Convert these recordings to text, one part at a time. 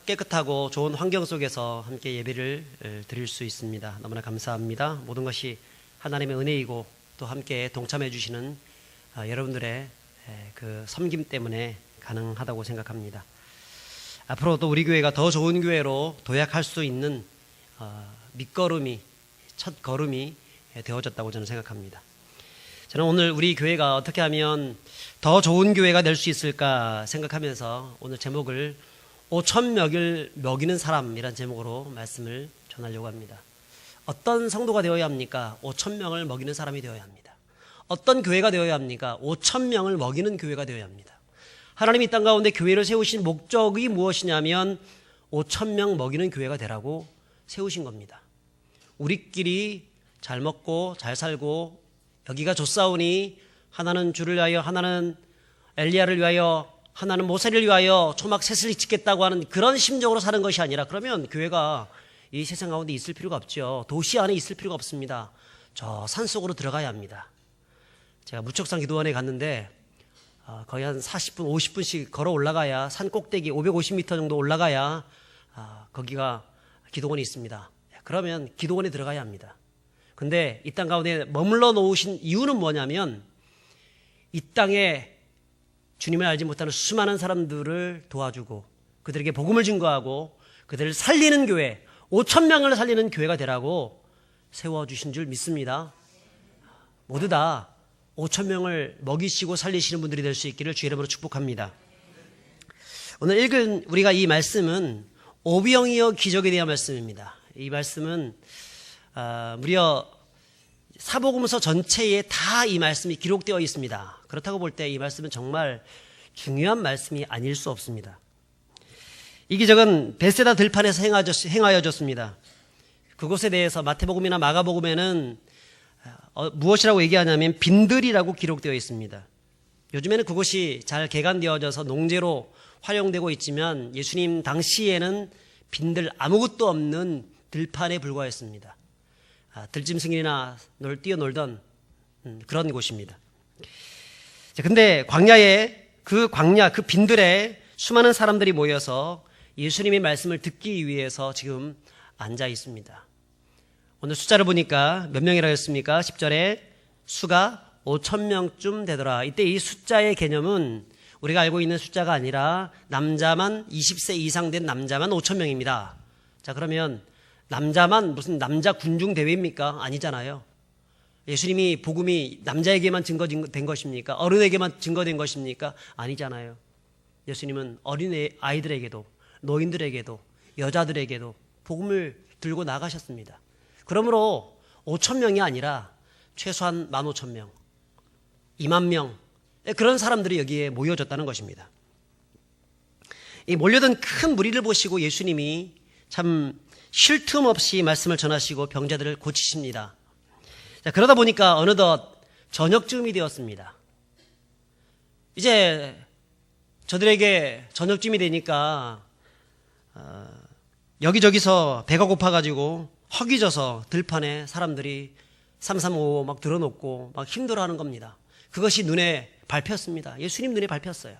깨끗하고 좋은 환경 속에서 함께 예배를 드릴 수 있습니다. 너무나 감사합니다. 모든 것이 하나님의 은혜이고 또 함께 동참해 주시는 여러분들의 그 섬김 때문에 가능하다고 생각합니다. 앞으로도 우리 교회가 더 좋은 교회로 도약할 수 있는 밑거름이, 첫 걸음이 되어졌다고 저는 생각합니다. 저는 오늘 우리 교회가 어떻게 하면 더 좋은 교회가 될 수 있을까 생각하면서 오늘 제목을 5,000명을 먹이는 사람이란 제목으로 말씀을 전하려고 합니다. 어떤 성도가 되어야 합니까? 5,000명을 먹이는 사람이 되어야 합니다. 어떤 교회가 되어야 합니까? 5,000명을 먹이는 교회가 되어야 합니다. 하나님이 이 땅 가운데 교회를 세우신 목적이 무엇이냐면 5,000명 먹이는 교회가 되라고 세우신 겁니다. 우리끼리 잘 먹고 잘 살고 여기가 좋사오니 하나는 주를 위하여, 하나는 엘리야를 위하여, 하나는 모세를 위하여 초막 셋을 짓겠다고 하는 그런 심정으로 사는 것이 아니라, 그러면 교회가 이 세상 가운데 있을 필요가 없죠. 도시 안에 있을 필요가 없습니다. 저 산속으로 들어가야 합니다. 제가 무척산 기도원에 갔는데 거의 한 40분, 50분씩 걸어 올라가야, 산 꼭대기 550m 정도 올라가야 거기가 기도원이 있습니다. 그러면 기도원에 들어가야 합니다. 근데 이 땅 가운데 머물러 놓으신 이유는 뭐냐면, 이 땅에 주님을 알지 못하는 수많은 사람들을 도와주고 그들에게 복음을 증거하고 그들을 살리는 교회, 5,000명을 살리는 교회가 되라고 세워주신 줄 믿습니다. 모두 다 5,000명을 먹이시고 살리시는 분들이 될 수 있기를 주의 이름으로 축복합니다. 오늘 읽은 우리가 이 말씀은 오병이어 기적에 대한 말씀입니다. 이 말씀은 무려 사복음서 전체에 다 이 말씀이 기록되어 있습니다. 그렇다고 볼 때 이 말씀은 정말 중요한 말씀이 아닐 수 없습니다. 이 기적은 베세다 들판에서 행하여졌습니다. 그곳에 대해서 마태복음이나 마가복음에는 무엇이라고 얘기하냐면 빈들이라고 기록되어 있습니다. 요즘에는 그곳이 잘 개간되어져서 농지로 활용되고 있지만 예수님 당시에는 빈들, 아무것도 없는 들판에 불과했습니다. 들짐승이나 뛰어놀던 그런 곳입니다. 근데 광야에, 그 빈들에 수많은 사람들이 모여서 예수님의 말씀을 듣기 위해서 지금 앉아 있습니다. 오늘 숫자를 보니까 몇 명이라고 했습니까? 10절에 수가 5,000명쯤 되더라. 이때 이 숫자의 개념은 우리가 알고 있는 숫자가 아니라 남자만 20세 이상 된 남자만 5,000명입니다. 자, 그러면 남자만 무슨 남자 군중 대회입니까? 아니잖아요. 예수님이 복음이 남자에게만 증거된 것입니까? 어른에게만 증거된 것입니까? 아니잖아요. 예수님은 어린 아이들에게도, 노인들에게도, 여자들에게도 복음을 들고 나가셨습니다. 그러므로 5,000명이 아니라 최소한 15,000명, 20,000명, 그런 사람들이 여기에 모여졌다는 것입니다. 이 몰려든 큰 무리를 보시고 예수님이 참 쉴 틈 없이 말씀을 전하시고 병자들을 고치십니다. 자, 그러다 보니까 어느덧 저녁쯤이 되었습니다. 이제 저들에게 저녁쯤이 되니까 여기저기서 배가 고파가지고 허기져서 들판에 사람들이 335 막 들어놓고 막 힘들어하는 겁니다. 그것이 눈에 밟혔습니다. 예수님 눈에 밟혔어요.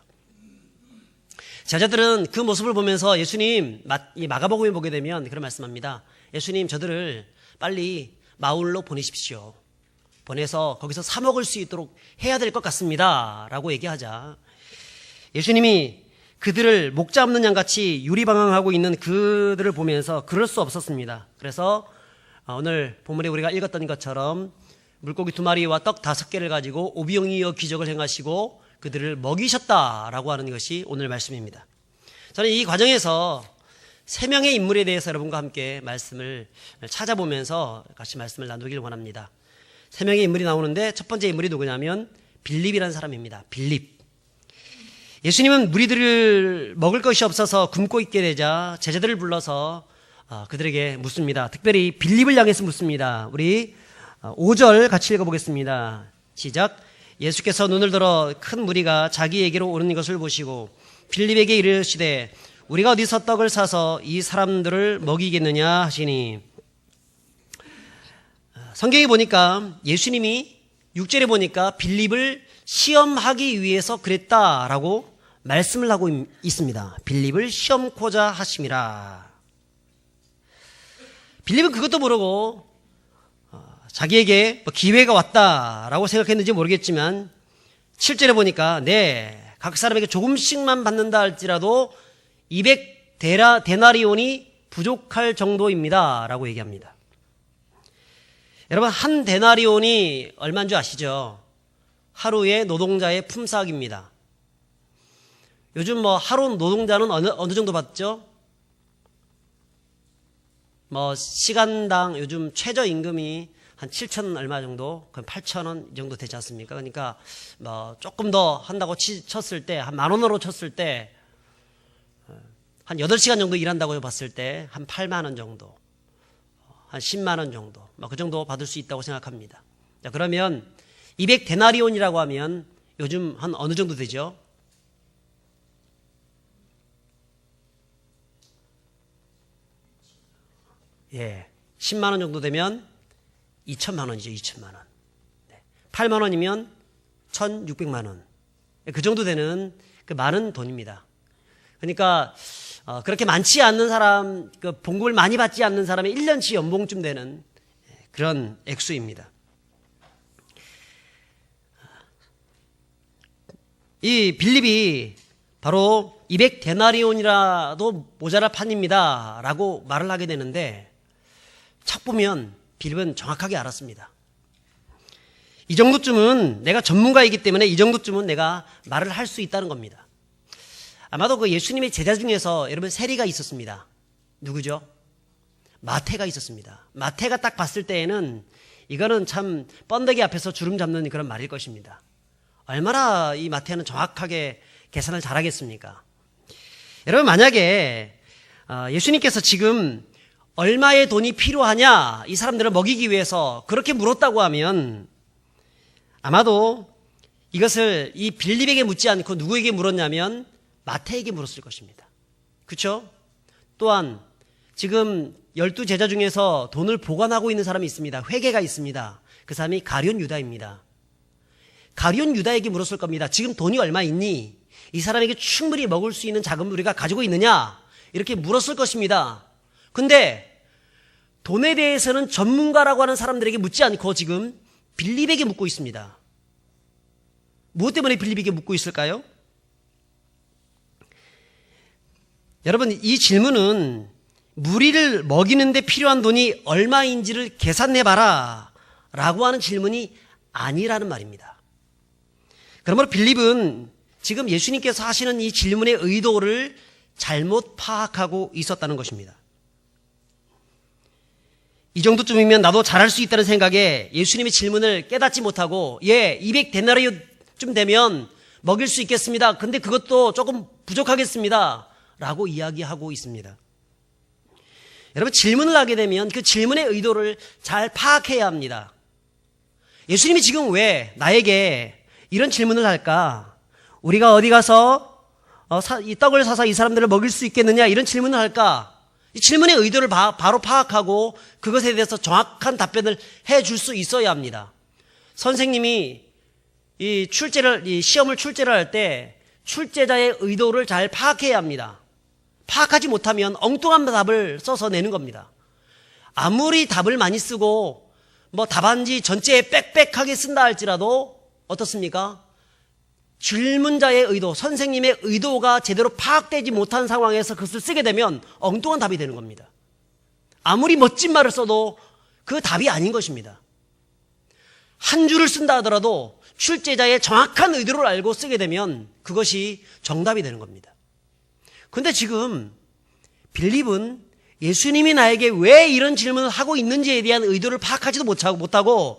제자들은 그 모습을 보면서 예수님, 마가복음에 보게 되면 그런 말씀합니다. 예수님, 저들을 빨리 마을로 보내십시오. 보내서 거기서 사 먹을 수 있도록 해야 될 것 같습니다. 라고 얘기하자 예수님이 그들을 목 잡는 양같이 유리방황하고 있는 그들을 보면서 그럴 수 없었습니다. 그래서 오늘 본문에 우리가 읽었던 것처럼 물고기 2마리와 떡 5개를 가지고 오병이어 기적을 행하시고 그들을 먹이셨다라고 하는 것이 오늘 말씀입니다. 저는 이 과정에서 3명의 인물에 대해서 여러분과 함께 말씀을 찾아보면서 같이 말씀을 나누기를 원합니다. 3명의 인물이 나오는데 첫 번째 인물이 누구냐면 빌립이라는 사람입니다. 빌립. 예수님은 무리들을 먹을 것이 없어서 굶고 있게 되자 제자들을 불러서 그들에게 묻습니다. 특별히 빌립을 향해서 묻습니다. 우리 5절 같이 읽어보겠습니다. 시작. 예수께서 눈을 들어 큰 무리가 자기에게로 오는 것을 보시고 빌립에게 이르시되 우리가 어디서 떡을 사서 이 사람들을 먹이겠느냐 하시니, 성경에 보니까 예수님이 6절에 보니까 빌립을 시험하기 위해서 그랬다라고 말씀을 하고 있습니다. 빌립을 시험코자 하심이라. 빌립은 그것도 모르고 자기에게 기회가 왔다라고 생각했는지 모르겠지만 7절에 보니까 각 사람에게 조금씩만 받는다 할지라도 200데나리온이 부족할 정도입니다 라고 얘기합니다. 여러분, 한 데나리온이 얼마인 줄 아시죠? 하루의 노동자의 품삯입니다. 요즘 하루 노동자는 어느 정도 받죠? 시간당 요즘 최저임금이 한 7,000 얼마 정도, 그럼 8,000원 이 정도 되지 않습니까? 그러니까 조금 더 한다고 쳤을 때, 한 10,000원으로 쳤을 때, 한 8시간 정도 일한다고 봤을 때 한 8만 원 정도, 한 10만 원 정도, 그 정도 받을 수 있다고 생각합니다. 자, 그러면 200데나리온이라고 하면 요즘 한 어느 정도 되죠? 예, 10만 원 정도 되면 2천만 원이죠. 2천만 원. 8만 원이면 1,600만 원. 그 정도 되는 그 많은 돈입니다. 그러니까 그렇게 많지 않는 사람, 봉급을 많이 받지 않는 사람의 1년치 연봉쯤 되는 그런 액수입니다. 이 빌립이 바로 200데나리온이라도 모자랄 판입니다 라고 말을 하게 되는데, 책 보면 빌립은 정확하게 알았습니다. 이 정도쯤은 내가 전문가이기 때문에 이 정도쯤은 내가 말을 할 수 있다는 겁니다. 아마도 그 예수님의 제자 중에서 여러분 세리가 있었습니다. 누구죠? 마태가 있었습니다. 마태가 딱 봤을 때에는 이거는 참 번데기 앞에서 주름 잡는 그런 말일 것입니다. 얼마나 이 마태는 정확하게 계산을 잘하겠습니까? 여러분, 만약에 예수님께서 지금 얼마의 돈이 필요하냐, 이 사람들을 먹이기 위해서 그렇게 물었다고 하면 아마도 이것을 이 빌립에게 묻지 않고 누구에게 물었냐면 마태에게 물었을 것입니다. 그렇죠? 또한 지금 12제자 중에서 돈을 보관하고 있는 사람이 있습니다. 회계가 있습니다. 그 사람이 가룟 유다입니다. 가룟 유다에게 물었을 겁니다. 지금 돈이 얼마 있니? 이 사람에게 충분히 먹을 수 있는 자금을 우리가 가지고 있느냐? 이렇게 물었을 것입니다. 근데 돈에 대해서는 전문가라고 하는 사람들에게 묻지 않고 지금 빌립에게 묻고 있습니다. 무엇 때문에 빌립에게 묻고 있을까요? 여러분, 이 질문은 무리를 먹이는 데 필요한 돈이 얼마인지를 계산해봐라 라고 하는 질문이 아니라는 말입니다. 그러므로 빌립은 지금 예수님께서 하시는 이 질문의 의도를 잘못 파악하고 있었다는 것입니다. 이 정도쯤이면 나도 잘할 수 있다는 생각에 예수님의 질문을 깨닫지 못하고 200데나리온쯤 되면 먹일 수 있겠습니다. 근데 그것도 조금 부족하겠습니다 라고 이야기하고 있습니다. 여러분, 질문을 하게 되면 그 질문의 의도를 잘 파악해야 합니다. 예수님이 지금 왜 나에게 이런 질문을 할까? 우리가 어디 가서 이 떡을 사서 이 사람들을 먹일 수 있겠느냐? 이런 질문을 할까? 이 질문의 의도를 바로 파악하고 그것에 대해서 정확한 답변을 해줄 수 있어야 합니다. 선생님이 이 시험을 출제를 할 때 출제자의 의도를 잘 파악해야 합니다. 파악하지 못하면 엉뚱한 답을 써서 내는 겁니다. 아무리 답을 많이 쓰고 답안지 전체에 빽빽하게 쓴다 할지라도 어떻습니까? 질문자의 의도, 선생님의 의도가 제대로 파악되지 못한 상황에서 그것을 쓰게 되면 엉뚱한 답이 되는 겁니다. 아무리 멋진 말을 써도 그 답이 아닌 것입니다. 한 줄을 쓴다 하더라도 출제자의 정확한 의도를 알고 쓰게 되면 그것이 정답이 되는 겁니다. 그런데 지금 빌립은 예수님이 나에게 왜 이런 질문을 하고 있는지에 대한 의도를 파악하지도 못하고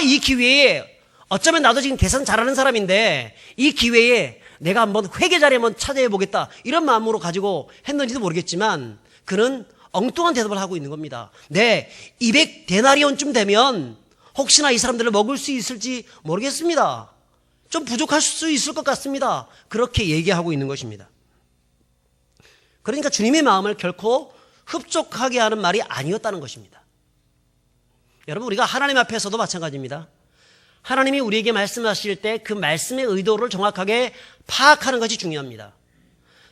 이 기회에 어쩌면 나도 지금 계산 잘하는 사람인데 이 기회에 내가 한번 회계 자료 한번 찾아해 보겠다 이런 마음으로 가지고 했는지도 모르겠지만 그는 엉뚱한 대답을 하고 있는 겁니다. 200데나리온쯤 되면 혹시나 이 사람들을 먹을 수 있을지 모르겠습니다. 좀 부족할 수 있을 것 같습니다. 그렇게 얘기하고 있는 것입니다. 그러니까 주님의 마음을 결코 흡족하게 하는 말이 아니었다는 것입니다. 여러분, 우리가 하나님 앞에서도 마찬가지입니다. 하나님이 우리에게 말씀하실 때 그 말씀의 의도를 정확하게 파악하는 것이 중요합니다.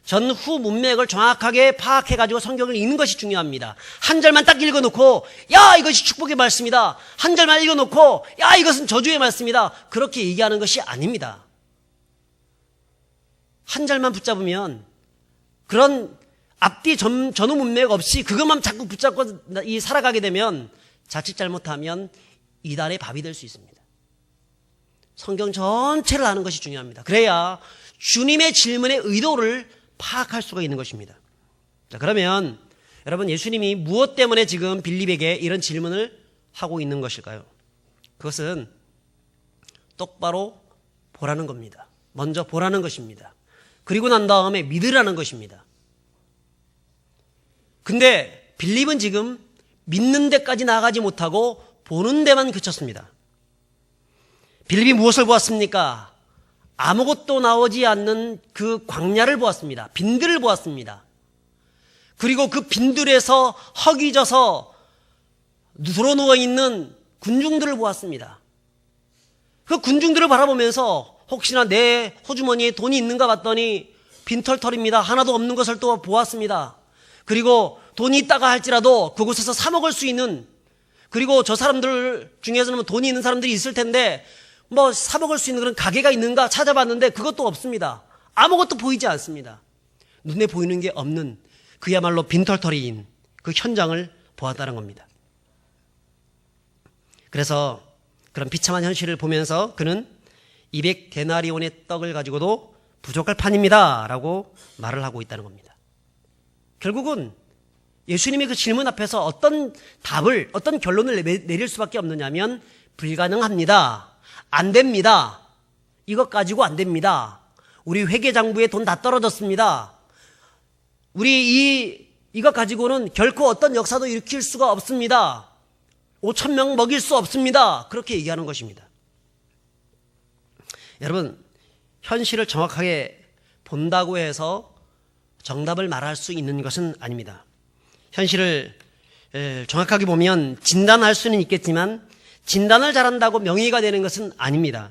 전후 문맥을 정확하게 파악해가지고 성경을 읽는 것이 중요합니다. 한 절만 딱 읽어놓고 야 이것이 축복의 말씀이다, 한 절만 읽어놓고 야 이것은 저주의 말씀이다, 그렇게 얘기하는 것이 아닙니다. 한 절만 붙잡으면, 그런 앞뒤 전후 문맥 없이 그것만 자꾸 붙잡고 살아가게 되면 자칫 잘못하면 이단의 밥이 될 수 있습니다. 성경 전체를 아는 것이 중요합니다. 그래야 주님의 질문의 의도를 파악할 수가 있는 것입니다. 자, 그러면 여러분, 예수님이 무엇 때문에 지금 빌립에게 이런 질문을 하고 있는 것일까요? 그것은 똑바로 보라는 겁니다. 먼저 보라는 것입니다. 그리고 난 다음에 믿으라는 것입니다. 근데 빌립은 지금 믿는 데까지 나아가지 못하고 보는 데만 그쳤습니다. 빌립이 무엇을 보았습니까? 아무것도 나오지 않는 그 광야를 보았습니다. 빈들을 보았습니다. 그리고 그 빈들에서 허기져서 드러누워 있는 군중들을 보았습니다. 그 군중들을 바라보면서 혹시나 내 호주머니에 돈이 있는가 봤더니 빈털털입니다. 하나도 없는 것을 또 보았습니다. 그리고 돈이 있다가 할지라도 그곳에서 사 먹을 수 있는, 그리고 저 사람들 중에서는 돈이 있는 사람들이 있을 텐데 뭐 사 먹을 수 있는 그런 가게가 있는가 찾아봤는데 그것도 없습니다. 아무것도 보이지 않습니다. 눈에 보이는 게 없는 그야말로 빈털터리인 그 현장을 보았다는 겁니다. 그래서 그런 비참한 현실을 보면서 그는 200데나리온의 떡을 가지고도 부족할 판입니다 라고 말을 하고 있다는 겁니다. 결국은 예수님의 그 질문 앞에서 어떤 답을, 어떤 결론을 내릴 수밖에 없느냐면 불가능합니다, 안 됩니다, 이것 가지고 안 됩니다, 우리 회계장부에 돈 다 떨어졌습니다, 우리 이것 가지고는 결코 어떤 역사도 일으킬 수가 없습니다, 5,000명 먹일 수 없습니다, 그렇게 얘기하는 것입니다. 여러분, 현실을 정확하게 본다고 해서 정답을 말할 수 있는 것은 아닙니다. 현실을 정확하게 보면 진단할 수는 있겠지만 진단을 잘한다고 명의가 되는 것은 아닙니다.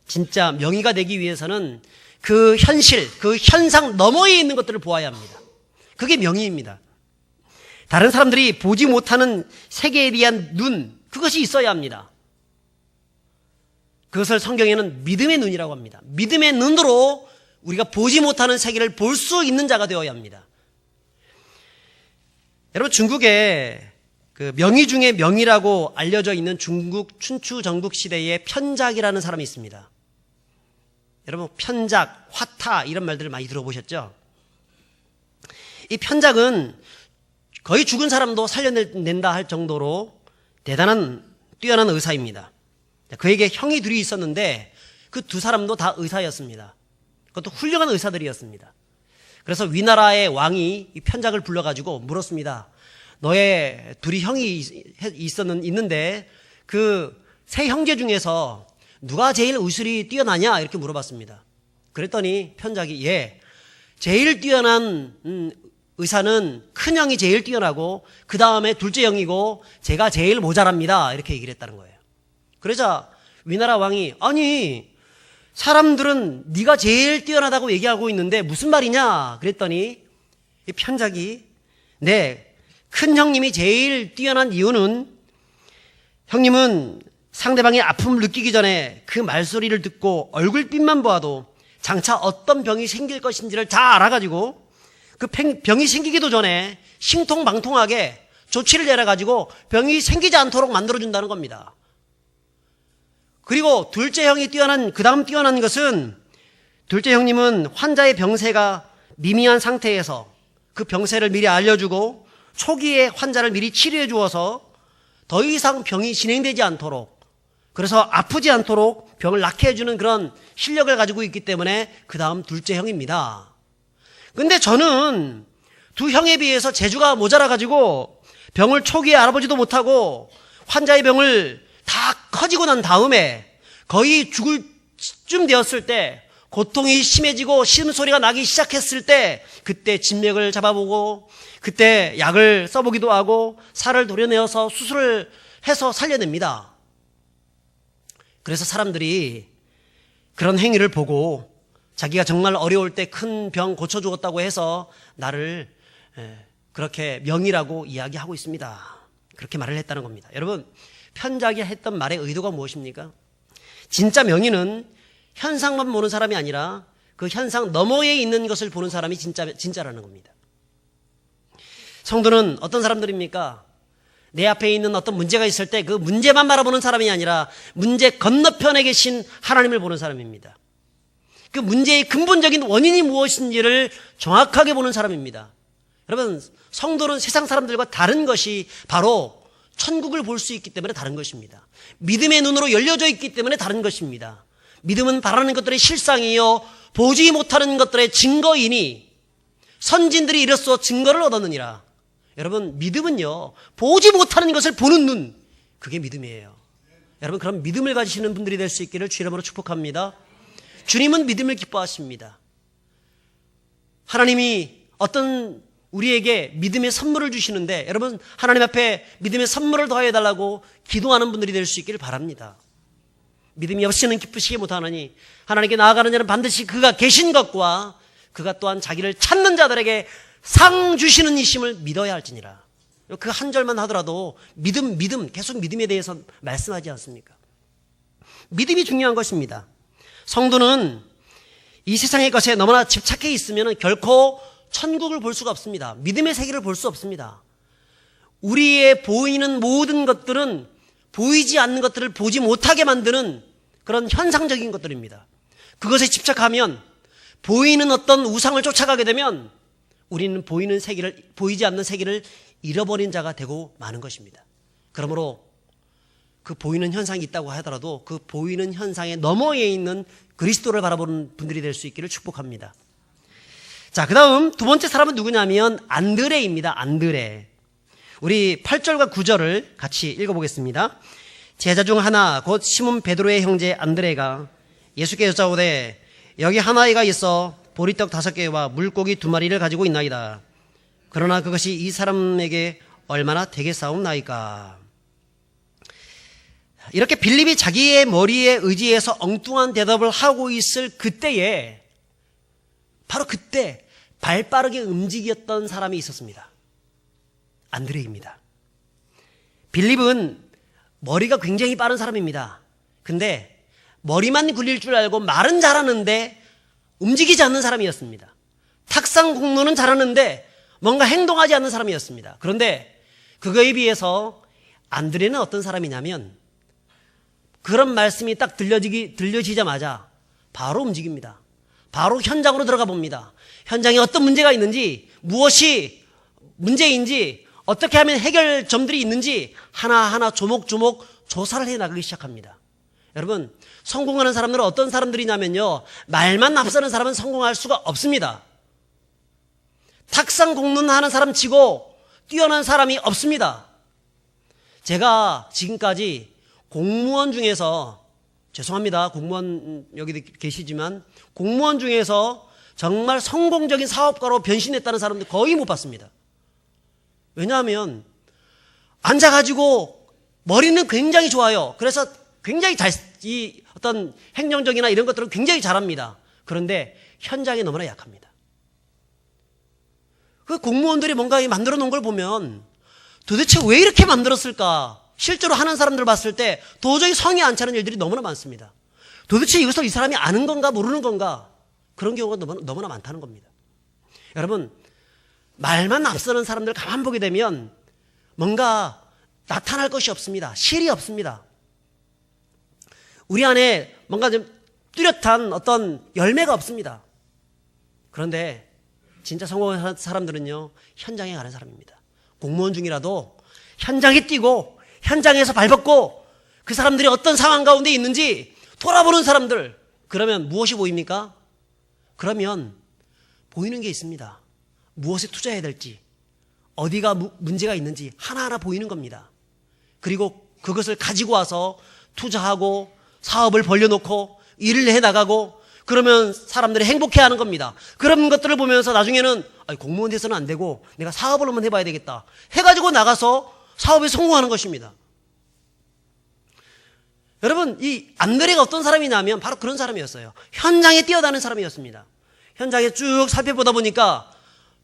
진짜 명의가 되기 위해서는 그 현실, 그 현상 너머에 있는 것들을 보아야 합니다. 그게 명의입니다. 다른 사람들이 보지 못하는 세계에 대한 눈, 그것이 있어야 합니다. 그것을 성경에는 믿음의 눈이라고 합니다. 믿음의 눈으로 우리가 보지 못하는 세계를 볼 수 있는 자가 되어야 합니다. 여러분, 중국에 그 명의 중에 명의라고 알려져 있는 중국 춘추 전국 시대의 편작이라는 사람이 있습니다. 여러분, 편작, 화타 이런 말들을 많이 들어보셨죠? 이 편작은 거의 죽은 사람도 살려낸다 할 정도로 대단한 뛰어난 의사입니다. 그에게 형이 둘이 있었는데 그 두 사람도 다 의사였습니다. 그것도 훌륭한 의사들이었습니다. 그래서 위나라의 왕이 이 편작을 불러가지고 물었습니다. 너의 둘이 형이 있는데 그 세 형제 중에서 누가 제일 의술이 뛰어나냐 이렇게 물어봤습니다. 그랬더니 편작이 제일 뛰어난 의사는 큰 형이 제일 뛰어나고 그 다음에 둘째 형이고 제가 제일 모자랍니다 이렇게 얘기를 했다는 거예요. 그러자 위나라 왕이 아니 사람들은 네가 제일 뛰어나다고 얘기하고 있는데 무슨 말이냐 그랬더니 이 편작이 큰 형님이 제일 뛰어난 이유는 형님은 상대방이 아픔을 느끼기 전에 그 말소리를 듣고 얼굴빛만 보아도 장차 어떤 병이 생길 것인지를 잘 알아가지고 그 병이 생기기도 전에 신통방통하게 조치를 내려가지고 병이 생기지 않도록 만들어준다는 겁니다. 그리고 둘째 형이 그 다음 뛰어난 것은 둘째 형님은 환자의 병세가 미미한 상태에서 그 병세를 미리 알려주고 초기에 환자를 미리 치료해 주어서 더 이상 병이 진행되지 않도록, 그래서 아프지 않도록 병을 낫게 해주는 그런 실력을 가지고 있기 때문에 그 다음 둘째 형입니다. 근데 저는 두 형에 비해서 재주가 모자라가지고 병을 초기에 알아보지도 못하고 환자의 병을 다 커지고 난 다음에 거의 죽을 쯤 되었을 때, 고통이 심해지고 신음소리가 나기 시작했을 때 그때 진맥을 잡아보고 그때 약을 써보기도 하고 살을 도려내어서 수술을 해서 살려냅니다. 그래서 사람들이 그런 행위를 보고 자기가 정말 어려울 때 큰 병 고쳐주었다고 해서 나를 그렇게 명의라고 이야기하고 있습니다. 그렇게 말을 했다는 겁니다. 여러분, 편자기가 했던 말의 의도가 무엇입니까? 진짜 명의는 현상만 보는 사람이 아니라 그 현상 너머에 있는 것을 보는 사람이 진짜라는 겁니다. 성도는 어떤 사람들입니까? 내 앞에 있는 어떤 문제가 있을 때 그 문제만 바라보는 사람이 아니라 문제 건너편에 계신 하나님을 보는 사람입니다. 그 문제의 근본적인 원인이 무엇인지를 정확하게 보는 사람입니다. 여러분, 성도는 세상 사람들과 다른 것이 바로 천국을 볼 수 있기 때문에 다른 것입니다. 믿음의 눈으로 열려져 있기 때문에 다른 것입니다. 믿음은 바라는 것들의 실상이요 보지 못하는 것들의 증거이니 선진들이 이로써 증거를 얻었느니라. 여러분, 믿음은요 보지 못하는 것을 보는 눈, 그게 믿음이에요. 여러분, 그럼 믿음을 가지시는 분들이 될 수 있기를 주 이름으로 축복합니다. 주님은 믿음을 기뻐하십니다. 하나님이 어떤 우리에게 믿음의 선물을 주시는데, 여러분, 하나님 앞에 믿음의 선물을 더해달라고 기도하는 분들이 될 수 있기를 바랍니다. 믿음이 없이는 기쁘시게 못하느니 하나님께 나아가는 자는 반드시 그가 계신 것과 그가 또한 자기를 찾는 자들에게 상 주시는 이심을 믿어야 할지니라. 그 한 절만 하더라도 믿음 계속 믿음에 대해서 말씀하지 않습니까? 믿음이 중요한 것입니다. 성도는 이 세상의 것에 너무나 집착해 있으면 결코 천국을 볼 수가 없습니다. 믿음의 세계를 볼 수 없습니다. 우리의 보이는 모든 것들은 보이지 않는 것들을 보지 못하게 만드는 그런 현상적인 것들입니다. 그것에 집착하면, 보이는 어떤 우상을 쫓아가게 되면 우리는 보이지 않는 세계를 잃어버린 자가 되고 마는 것입니다. 그러므로 그 보이는 현상이 있다고 하더라도 그 보이는 현상의 너머에 있는 그리스도를 바라보는 분들이 될 수 있기를 축복합니다. 자, 그 다음 두 번째 사람은 누구냐면 안드레입니다. 안드레. 우리 8절과 9절을 같이 읽어보겠습니다. 제자 중 하나 곧 시몬 베드로의 형제 안드레가 예수께 여짜오되 여기 한 아이가 있어 보리떡 5개와 물고기 2마리를 가지고 있나이다. 그러나 그것이 이 사람에게 얼마나 되겠사옵나이까. 이렇게 빌립이 자기의 머리에 의지해서 엉뚱한 대답을 하고 있을 그때에, 바로 그때 발빠르게 움직였던 사람이 있었습니다. 안드레입니다. 빌립은 머리가 굉장히 빠른 사람입니다. 근데 머리만 굴릴 줄 알고 말은 잘하는데 움직이지 않는 사람이었습니다. 탁상 공론은 잘하는데 뭔가 행동하지 않는 사람이었습니다. 그런데 그거에 비해서 안드레는 어떤 사람이냐면 그런 말씀이 딱 들려지자마자 바로 움직입니다. 바로 현장으로 들어가 봅니다. 현장에 어떤 문제가 있는지, 무엇이 문제인지, 어떻게 하면 해결점들이 있는지 하나하나 조목조목 조사를 해나가기 시작합니다. 여러분, 성공하는 사람들은 어떤 사람들이냐면요, 말만 앞서는 사람은 성공할 수가 없습니다. 탁상 공론하는 사람 치고 뛰어난 사람이 없습니다. 제가 지금까지 공무원 중에서, 죄송합니다, 공무원 여기 계시지만 공무원 중에서 정말 성공적인 사업가로 변신했다는 사람들 거의 못 봤습니다. 왜냐하면 앉아가지고 머리는 굉장히 좋아요. 그래서 굉장히 이 어떤 행정적이나 이런 것들은 굉장히 잘합니다. 그런데 현장에 너무나 약합니다. 그 공무원들이 뭔가 만들어 놓은 걸 보면 도대체 왜 이렇게 만들었을까? 실제로 하는 사람들 봤을 때 도저히 성이 안 차는 일들이 너무나 많습니다. 도대체 이것을 이 사람이 아는 건가 모르는 건가? 그런 경우가 너무나 많다는 겁니다. 여러분, 말만 앞서는 사람들 가만 보게 되면 뭔가 나타날 것이 없습니다. 실이 없습니다. 우리 안에 뭔가 좀 뚜렷한 어떤 열매가 없습니다. 그런데 진짜 성공한 사람들은요, 현장에 가는 사람입니다. 공무원 중이라도 현장에 뛰고 현장에서 발벗고 그 사람들이 어떤 상황 가운데 있는지 돌아보는 사람들. 그러면 무엇이 보입니까? 그러면 보이는 게 있습니다. 무엇에 투자해야 될지, 어디가 문제가 있는지 하나하나 보이는 겁니다. 그리고 그것을 가지고 와서 투자하고 사업을 벌려놓고 일을 해나가고, 그러면 사람들이 행복해하는 겁니다. 그런 것들을 보면서 나중에는 공무원 돼서는 안 되고 내가 사업을 한번 해봐야 되겠다 해가지고 나가서 사업에 성공하는 것입니다. 여러분, 이 안드레가 어떤 사람이냐면 바로 그런 사람이었어요. 현장에 뛰어다니는 사람이었습니다. 현장에 쭉 살펴보다 보니까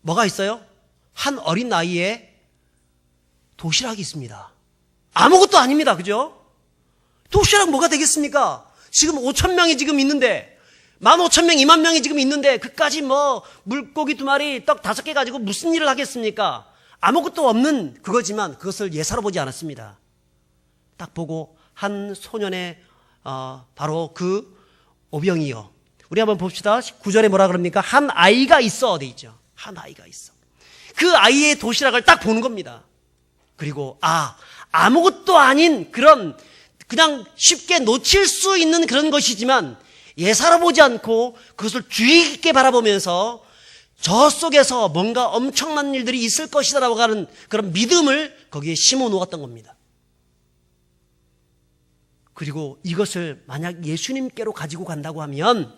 뭐가 있어요? 한 어린 나이에 도시락이 있습니다. 아무것도 아닙니다. 그죠? 도시락 뭐가 되겠습니까? 지금 5,000명이 지금 있는데, 15,000명, 2만 명이 지금 있는데, 그까지 뭐, 물고기 2마리, 떡 5개 가지고 무슨 일을 하겠습니까? 아무것도 없는 그거지만 그것을 예사로 보지 않았습니다. 딱 보고, 한 소년의, 바로 그 오병이요. 우리 한번 봅시다. 9절에 뭐라 그럽니까? 한 아이가 있어. 돼 있죠. 한 아이가 있어. 그 아이의 도시락을 딱 보는 겁니다. 그리고, 아무것도 아닌 그런, 그냥 쉽게 놓칠 수 있는 그런 것이지만 예사로 보지 않고 그것을 주의 깊게 바라보면서 저 속에서 뭔가 엄청난 일들이 있을 것이다라고 하는 그런 믿음을 거기에 심어 놓았던 겁니다. 그리고 이것을 만약 예수님께로 가지고 간다고 하면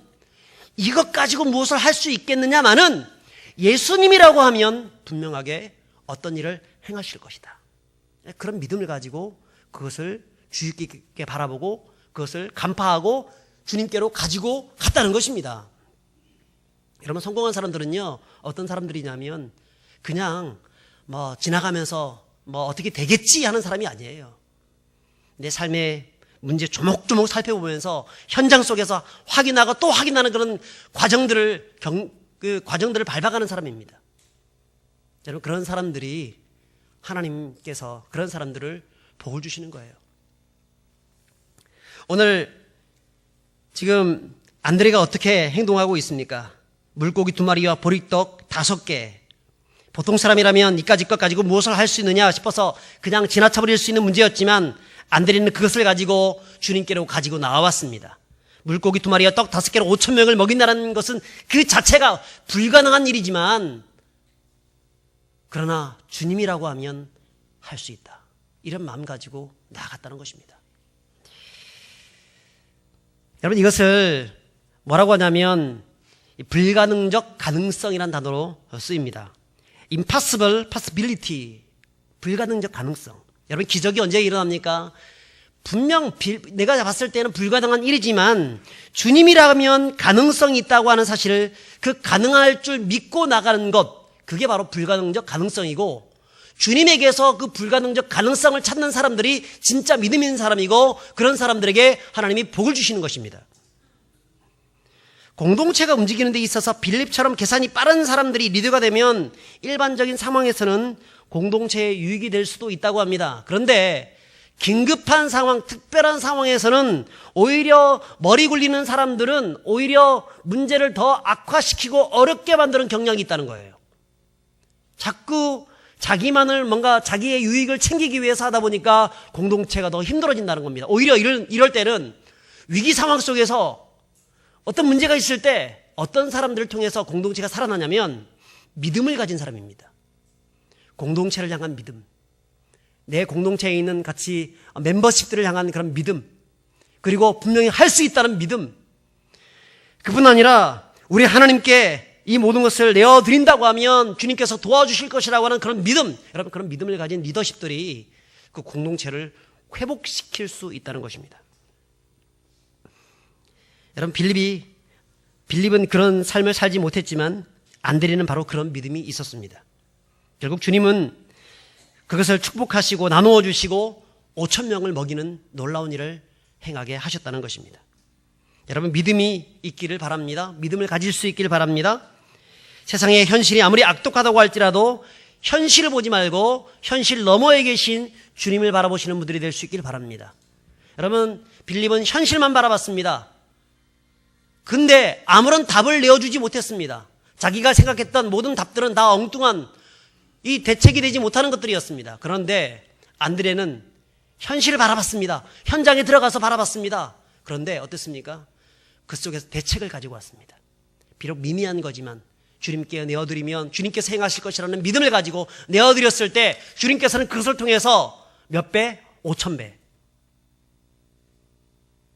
이것 가지고 무엇을 할 수 있겠느냐마는 예수님이라고 하면 분명하게 어떤 일을 행하실 것이다. 그런 믿음을 가지고 그것을 주의 깊게 바라보고 그것을 간파하고 주님께로 가지고 갔다는 것입니다. 여러분, 성공한 사람들은요, 어떤 사람들이냐면 그냥 뭐 지나가면서 뭐 어떻게 되겠지 하는 사람이 아니에요. 내 삶의 문제 조목조목 살펴보면서 현장 속에서 확인하고 또 확인하는 그런 과정들을 밟아가는 사람입니다. 여러분, 그런 사람들이 하나님께서 그런 사람들을 복을 주시는 거예요. 오늘 지금 안드레가 어떻게 행동하고 있습니까? 물고기 2마리와 보리떡 5개. 보통 사람이라면 이까지 것 가지고 무엇을 할 수 있느냐 싶어서 그냥 지나쳐버릴 수 있는 문제였지만 안드레는 그것을 가지고 주님께로 가지고 나왔습니다. 물고기 2마리와 떡 5개로 5,000명을 먹인다는 것은 그 자체가 불가능한 일이지만 그러나 주님이라고 하면 할 수 있다. 이런 마음 가지고 나아갔다는 것입니다. 여러분, 이것을 뭐라고 하냐면 불가능적 가능성이라는 단어로 쓰입니다. Impossible possibility, 불가능적 가능성. 여러분, 기적이 언제 일어납니까? 분명 내가 봤을 때는 불가능한 일이지만 주님이라면 가능성이 있다고 하는 사실을 그 가능할 줄 믿고 나가는 것, 그게 바로 불가능적 가능성이고 주님에게서 그 불가능적 가능성을 찾는 사람들이 진짜 믿음 있는 사람이고 그런 사람들에게 하나님이 복을 주시는 것입니다. 공동체가 움직이는 데 있어서 빌립처럼 계산이 빠른 사람들이 리더가 되면 일반적인 상황에서는 공동체의 유익이 될 수도 있다고 합니다. 그런데 긴급한 상황, 특별한 상황에서는 오히려 머리 굴리는 사람들은 오히려 문제를 더 악화시키고 어렵게 만드는 경향이 있다는 거예요. 자꾸 자기만을 뭔가 자기의 유익을 챙기기 위해서 하다 보니까 공동체가 더 힘들어진다는 겁니다. 오히려 이럴 때는 위기 상황 속에서 어떤 문제가 있을 때 어떤 사람들을 통해서 공동체가 살아나냐면 믿음을 가진 사람입니다. 공동체를 향한 믿음, 내 공동체에 있는 같이 멤버십들을 향한 그런 믿음, 그리고 분명히 할 수 있다는 믿음, 그뿐 아니라 우리 하나님께 이 모든 것을 내어드린다고 하면 주님께서 도와주실 것이라고 하는 그런 믿음, 여러분, 그런 믿음을 가진 리더십들이 그 공동체를 회복시킬 수 있다는 것입니다. 여러분, 빌립은 그런 삶을 살지 못했지만 안드레는 바로 그런 믿음이 있었습니다. 결국 주님은 그것을 축복하시고 나누어 주시고 5,000명을 먹이는 놀라운 일을 행하게 하셨다는 것입니다. 여러분, 믿음이 있기를 바랍니다. 믿음을 가질 수 있기를 바랍니다. 세상의 현실이 아무리 악독하다고 할지라도 현실을 보지 말고 현실 너머에 계신 주님을 바라보시는 분들이 될 수 있기를 바랍니다. 여러분, 빌립은 현실만 바라봤습니다. 근데 아무런 답을 내어주지 못했습니다. 자기가 생각했던 모든 답들은 다 엉뚱한 이 대책이 되지 못하는 것들이었습니다. 그런데 안드레는 현실을 바라봤습니다. 현장에 들어가서 바라봤습니다. 그런데 어땠습니까? 그 속에서 대책을 가지고 왔습니다. 비록 미미한 거지만 주님께 내어드리면 주님께서 행하실 것이라는 믿음을 가지고 내어드렸을 때 주님께서는 그것을 통해서 몇 배? 5,000배,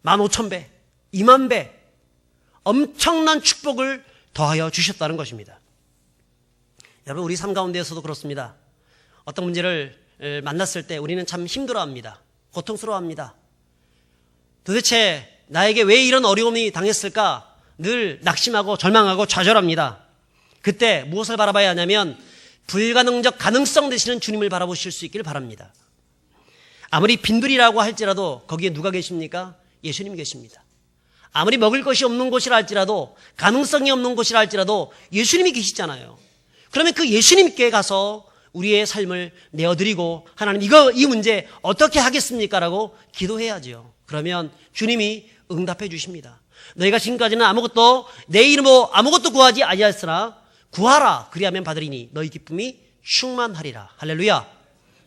15,000배, 20,000배 엄청난 축복을 더하여 주셨다는 것입니다. 여러분, 우리 삶 가운데에서도 그렇습니다. 어떤 문제를 만났을 때 우리는 참 힘들어합니다. 고통스러워합니다. 도대체 나에게 왜 이런 어려움이 당했을까? 늘 낙심하고 절망하고 좌절합니다. 그때 무엇을 바라봐야 하냐면 불가능적 가능성 되시는 주님을 바라보실 수 있기를 바랍니다. 아무리 빈들이라고 할지라도 거기에 누가 계십니까? 예수님 계십니다. 아무리 먹을 것이 없는 곳이라 할지라도, 가능성이 없는 곳이라 할지라도 예수님이 계시잖아요. 그러면 그 예수님께 가서 우리의 삶을 내어드리고, 하나님 이 문제 어떻게 하겠습니까? 라고 기도해야죠. 그러면 주님이 응답해 주십니다. 너희가 지금까지는 내 이름으로 아무것도 구하지 아니하였으나 구하라, 그리하면 받으리니 너희 기쁨이 충만하리라. 할렐루야.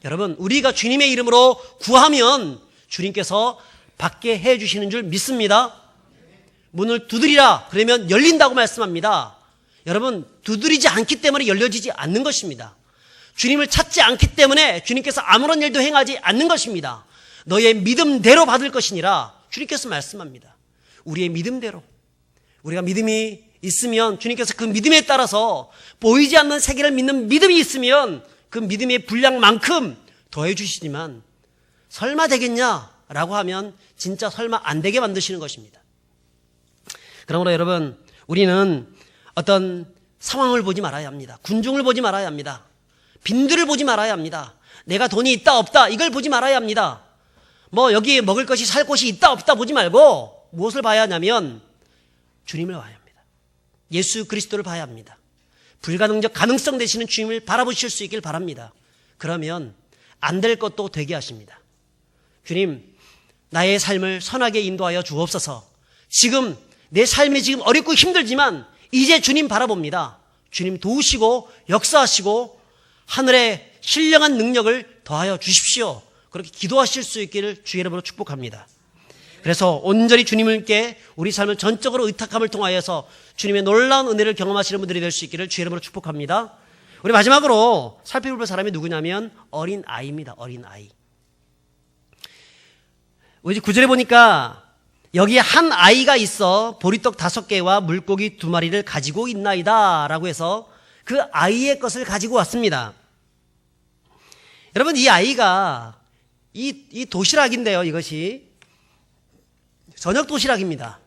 여러분, 우리가 주님의 이름으로 구하면 주님께서 받게 해 주시는 줄 믿습니다. 문을 두드리라, 그러면 열린다고 말씀합니다. 여러분, 두드리지 않기 때문에 열려지지 않는 것입니다. 주님을 찾지 않기 때문에 주님께서 아무런 일도 행하지 않는 것입니다. 너의 믿음대로 받을 것이니라 주님께서 말씀합니다. 우리의 믿음대로, 우리가 믿음이 있으면 주님께서 그 믿음에 따라서 보이지 않는 세계를 믿는 믿음이 있으면 그 믿음의 분량만큼 더해 주시지만, 설마 되겠냐라고 하면 진짜 설마 안 되게 만드시는 것입니다. 그러므로 여러분, 우리는 어떤 상황을 보지 말아야 합니다. 군중을 보지 말아야 합니다. 빈들을 보지 말아야 합니다. 내가 돈이 있다 없다 이걸 보지 말아야 합니다. 여기 먹을 것이 살 곳이 있다 없다 보지 말고 무엇을 봐야 하냐면 주님을 봐야 합니다. 예수 그리스도를 봐야 합니다. 불가능적 가능성 되시는 주님을 바라보실 수 있길 바랍니다. 그러면 안 될 것도 되게 하십니다. 주님, 나의 삶을 선하게 인도하여 주옵소서. 지금 내 삶이 지금 어렵고 힘들지만 이제 주님 바라봅니다. 주님 도우시고 역사하시고 하늘의 신령한 능력을 더하여 주십시오. 그렇게 기도하실 수 있기를 주의 이름으로 축복합니다. 그래서 온전히 주님께 우리 삶을 전적으로 의탁함을 통하여서 주님의 놀라운 은혜를 경험하시는 분들이 될 수 있기를 주의 이름으로 축복합니다. 우리 마지막으로 살펴볼 사람이 누구냐면 어린 아이입니다. 어린 아이. 우리 9절에 보니까 여기에 한 아이가 있어 보리떡 5개와 물고기 2마리를 가지고 있나이다 라고 해서 그 아이의 것을 가지고 왔습니다. 여러분, 이 아이가 이 도시락인데요. 이것이 저녁 도시락입니다.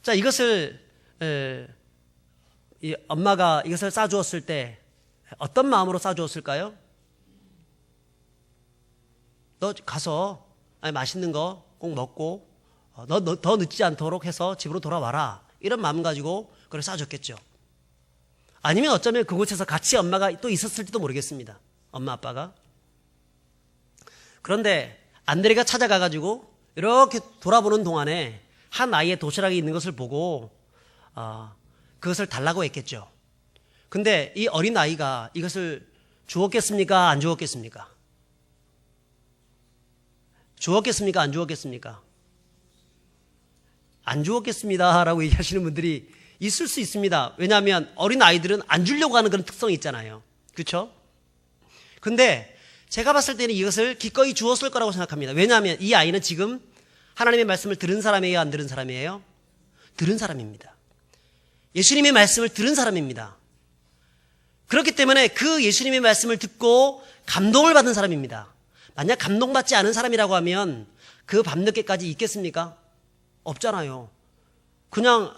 자, 이것을 이 엄마가 이것을 싸주었을 때 어떤 마음으로 싸주었을까요? 너 가서 맛있는 거 꼭 먹고 너 더 늦지 않도록 해서 집으로 돌아와라, 이런 마음 가지고 그걸 싸줬겠죠. 아니면 어쩌면 그곳에서 같이 엄마가 또 있었을지도 모르겠습니다. 엄마 아빠가. 그런데 안드레가 찾아가가지고 이렇게 돌아보는 동안에 한 아이의 도시락이 있는 것을 보고 그것을 달라고 했겠죠. 근데 이 어린 아이가 이것을 주었겠습니까? 안 주었겠습니까? 주었겠습니까? 안 주었겠습니까? 안 주었겠습니다 라고 얘기하시는 분들이 있을 수 있습니다. 왜냐하면 어린 아이들은 안 주려고 하는 그런 특성이 있잖아요. 그렇죠? 근데 제가 봤을 때는 이것을 기꺼이 주었을 거라고 생각합니다. 왜냐하면 이 아이는 지금 하나님의 말씀을 들은 사람이에요? 안 들은 사람이에요? 들은 사람입니다. 예수님의 말씀을 들은 사람입니다. 그렇기 때문에 그 예수님의 말씀을 듣고 감동을 받은 사람입니다. 만약 감동받지 않은 사람이라고 하면 그 밤늦게까지 있겠습니까? 없잖아요. 그냥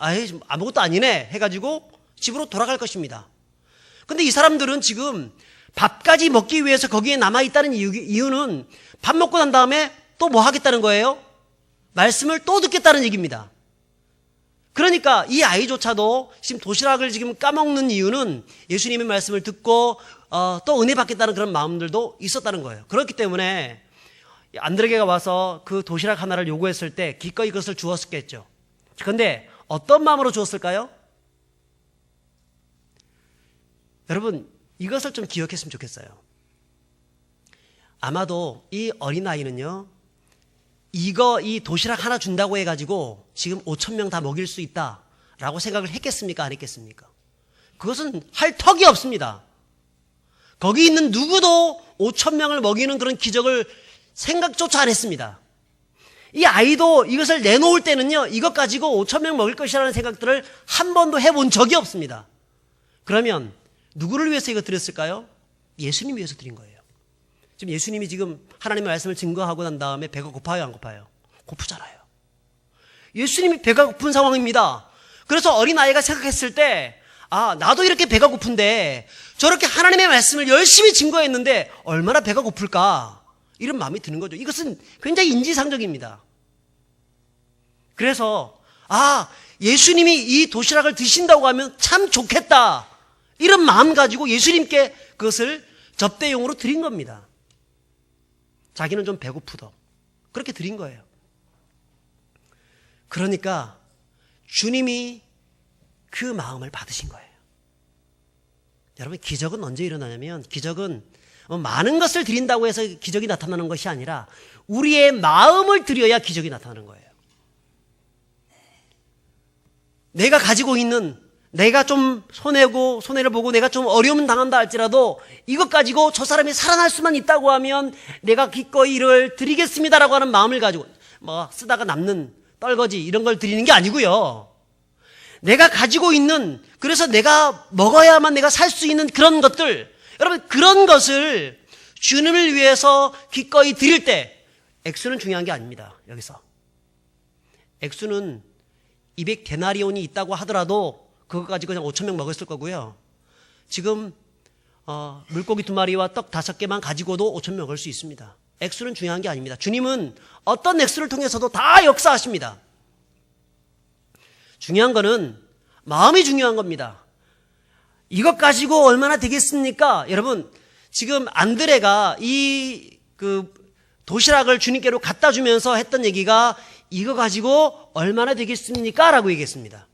아무것도 아니네 해가지고 집으로 돌아갈 것입니다. 근데 이 사람들은 지금 밥까지 먹기 위해서 거기에 남아있다는 이유는 밥 먹고 난 다음에 또 뭐 하겠다는 거예요? 말씀을 또 듣겠다는 얘기입니다. 그러니까 이 아이조차도 지금 도시락을 지금 까먹는 이유는 예수님의 말씀을 듣고 또 은혜 받겠다는 그런 마음들도 있었다는 거예요. 그렇기 때문에 안드레가 와서 그 도시락 하나를 요구했을 때 기꺼이 그것을 주었겠죠. 그런데 어떤 마음으로 주었을까요? 여러분, 이것을 좀 기억했으면 좋겠어요. 아마도 이 어린아이는요, 이 도시락 하나 준다고 해가지고 지금 5,000명 다 먹일 수 있다라고 생각을 했겠습니까? 안 했겠습니까? 그것은 할 턱이 없습니다. 거기 있는 누구도 5,000명을 먹이는 그런 기적을 생각조차 안 했습니다. 이 아이도 이것을 내놓을 때는요, 이것 가지고 5,000명 먹일 것이라는 생각들을 한 번도 해본 적이 없습니다. 그러면 누구를 위해서 이거 드렸을까요? 예수님 위해서 드린 거예요. 지금 예수님이 지금 하나님의 말씀을 증거하고 난 다음에 배가 고파요, 안 고파요? 고프잖아요. 예수님이 배가 고픈 상황입니다. 그래서 어린아이가 생각했을 때, 아, 나도 이렇게 배가 고픈데 저렇게 하나님의 말씀을 열심히 증거했는데 얼마나 배가 고플까? 이런 마음이 드는 거죠. 이것은 굉장히 인지상정입니다. 그래서 아, 예수님이 이 도시락을 드신다고 하면 참 좋겠다, 이런 마음 가지고 예수님께 그것을 접대용으로 드린 겁니다. 자기는 좀 배고프다, 그렇게 드린 거예요. 그러니까 주님이 그 마음을 받으신 거예요. 여러분, 기적은 언제 일어나냐면, 기적은 많은 것을 드린다고 해서 기적이 나타나는 것이 아니라 우리의 마음을 드려야 기적이 나타나는 거예요. 내가 가지고 있는, 내가 좀 손해를 보고 내가 좀 어려움 당한다 할지라도 이것 가지고 저 사람이 살아날 수만 있다고 하면 내가 기꺼이 이를 드리겠습니다라고 하는 마음을 가지고, 쓰다가 남는 떨거지 이런 걸 드리는 게 아니고요. 내가 가지고 있는, 그래서 내가 먹어야만 내가 살 수 있는 그런 것들, 여러분, 그런 것을 주님을 위해서 기꺼이 드릴 때, 액수는 중요한 게 아닙니다. 여기서 액수는 200데나리온이 있다고 하더라도 그거 가지고 그냥 5,000명 먹었을 거고요. 지금 물고기 2마리와 떡 5개만 가지고도 5,000명 먹을 수 있습니다. 액수는 중요한 게 아닙니다. 주님은 어떤 액수를 통해서도 다 역사하십니다. 중요한 거는 마음이 중요한 겁니다. 이것 가지고 얼마나 되겠습니까? 여러분, 지금 안드레가 이 도시락을 주님께로 갖다 주면서 했던 얘기가 이거 가지고 얼마나 되겠습니까? 라고 얘기했습니다.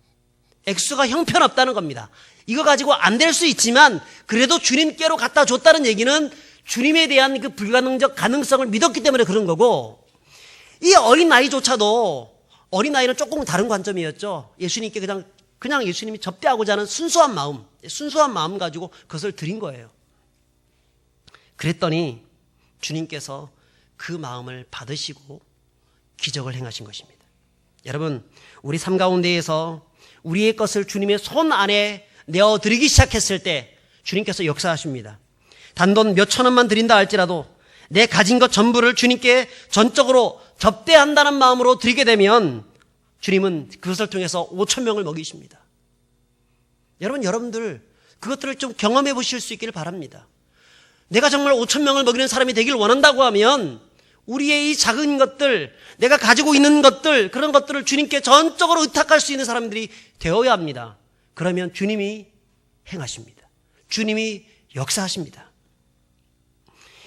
액수가 형편없다는 겁니다. 이거 가지고 안 될 수 있지만 그래도 주님께로 갖다 줬다는 얘기는 주님에 대한 그 불가능적 가능성을 믿었기 때문에 그런 거고, 이 어린아이조차도, 어린아이는 조금 다른 관점이었죠. 예수님께 그냥 예수님이 접대하고자 하는 순수한 마음 가지고 그것을 드린 거예요. 그랬더니 주님께서 그 마음을 받으시고 기적을 행하신 것입니다. 여러분, 우리 삶 가운데에서 우리의 것을 주님의 손 안에 내어드리기 시작했을 때 주님께서 역사하십니다. 단돈 몇천 원만 드린다 할지라도 내 가진 것 전부를 주님께 전적으로 접대한다는 마음으로 드리게 되면 주님은 그것을 통해서 5,000명을 먹이십니다. 여러분들 그것들을 좀 경험해 보실 수 있기를 바랍니다. 내가 정말 5,000명을 먹이는 사람이 되길 원한다고 하면 우리의 이 작은 것들, 내가 가지고 있는 것들, 그런 것들을 주님께 전적으로 의탁할 수 있는 사람들이 되어야 합니다. 그러면 주님이 행하십니다. 주님이 역사하십니다.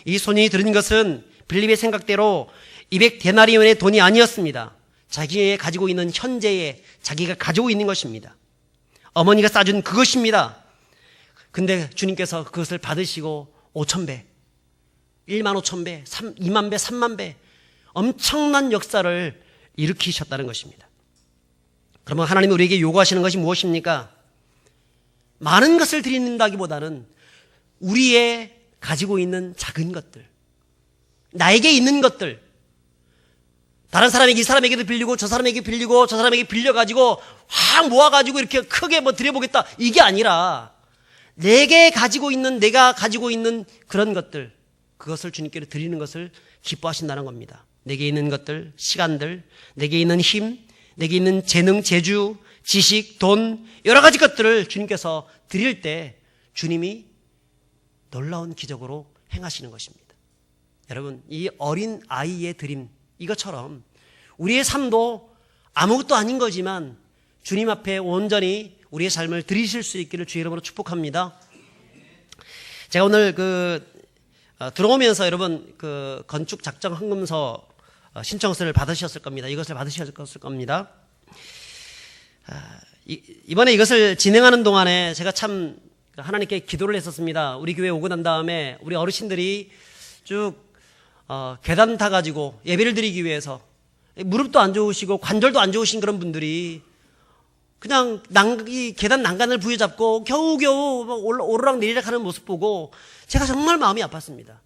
이 손이 들은 것은 빌립의 생각대로 200데나리온의 돈이 아니었습니다. 자기의 가지고 있는 현재의, 자기가 가지고 있는 것입니다. 어머니가 싸준 그것입니다. 근데 주님께서 그것을 받으시고 5,000배, 15,000배, 2만 배, 3만 배, 엄청난 역사를 일으키셨다는 것입니다. 그러면 하나님이 우리에게 요구하시는 것이 무엇입니까? 많은 것을 드린다기보다는 우리의 가지고 있는 작은 것들, 나에게 있는 것들, 다른 사람에게, 이 사람에게도 빌리고 저 사람에게 빌리고 저 사람에게 빌려가지고 확 모아가지고 이렇게 크게 드려보겠다, 이게 아니라 내가 가지고 있는 그런 것들, 그것을 주님께 드리는 것을 기뻐하신다는 겁니다. 내게 있는 것들, 시간들, 내게 있는 힘, 내게 있는 재능, 재주, 지식, 돈, 여러 가지 것들을 주님께서 드릴 때 주님이 놀라운 기적으로 행하시는 것입니다. 여러분, 이 어린 아이의 드림, 이것처럼 우리의 삶도 아무것도 아닌 거지만 주님 앞에 온전히 우리의 삶을 드리실 수 있기를 주의 이름으로 축복합니다. 제가 오늘 들어오면서 여러분 건축 작정 헌금서 신청서를 받으셨을 겁니다. 이것을 받으셨을 겁니다. 이번에 이것을 진행하는 동안에 제가 참 하나님께 기도를 했었습니다. 우리 교회 오고 난 다음에 우리 어르신들이 쭉 계단 타가지고 예배를 드리기 위해서 무릎도 안 좋으시고 관절도 안 좋으신 그런 분들이 그냥 이 계단 난간을 부여잡고 겨우겨우 오르락 내리락 하는 모습 보고 제가 정말 마음이 아팠습니다.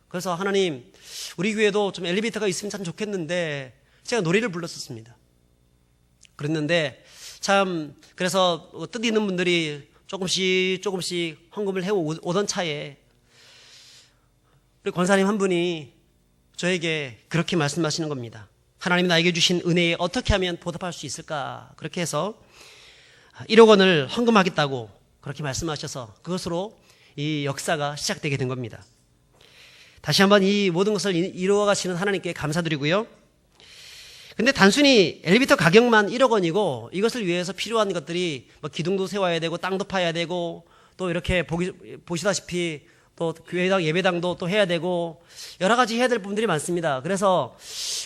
그래서 하나님, 우리 교회도 좀 엘리베이터가 있으면 참 좋겠는데 제가 노래를 불렀었습니다. 그랬는데 참, 그래서 뜻 있는 분들이 조금씩 헌금을 해오던 차에 우리 권사님 한 분이 저에게 그렇게 말씀하시는 겁니다. 하나님이 나에게 주신 은혜에 어떻게 하면 보답할 수 있을까? 그렇게 해서 1억 원을 헌금하겠다고 그렇게 말씀하셔서 그것으로 이 역사가 시작되게 된 겁니다. 다시 한번 이 모든 것을 이루어 가시는 하나님께 감사드리고요. 근데 단순히 엘리베이터 가격만 1억 원이고 이것을 위해서 필요한 것들이 뭐 기둥도 세워야 되고 땅도 파야 되고 또 이렇게 보시다시피 또 교회당 예배당도 또 해야 되고 여러 가지 해야 될 부분들이 많습니다. 그래서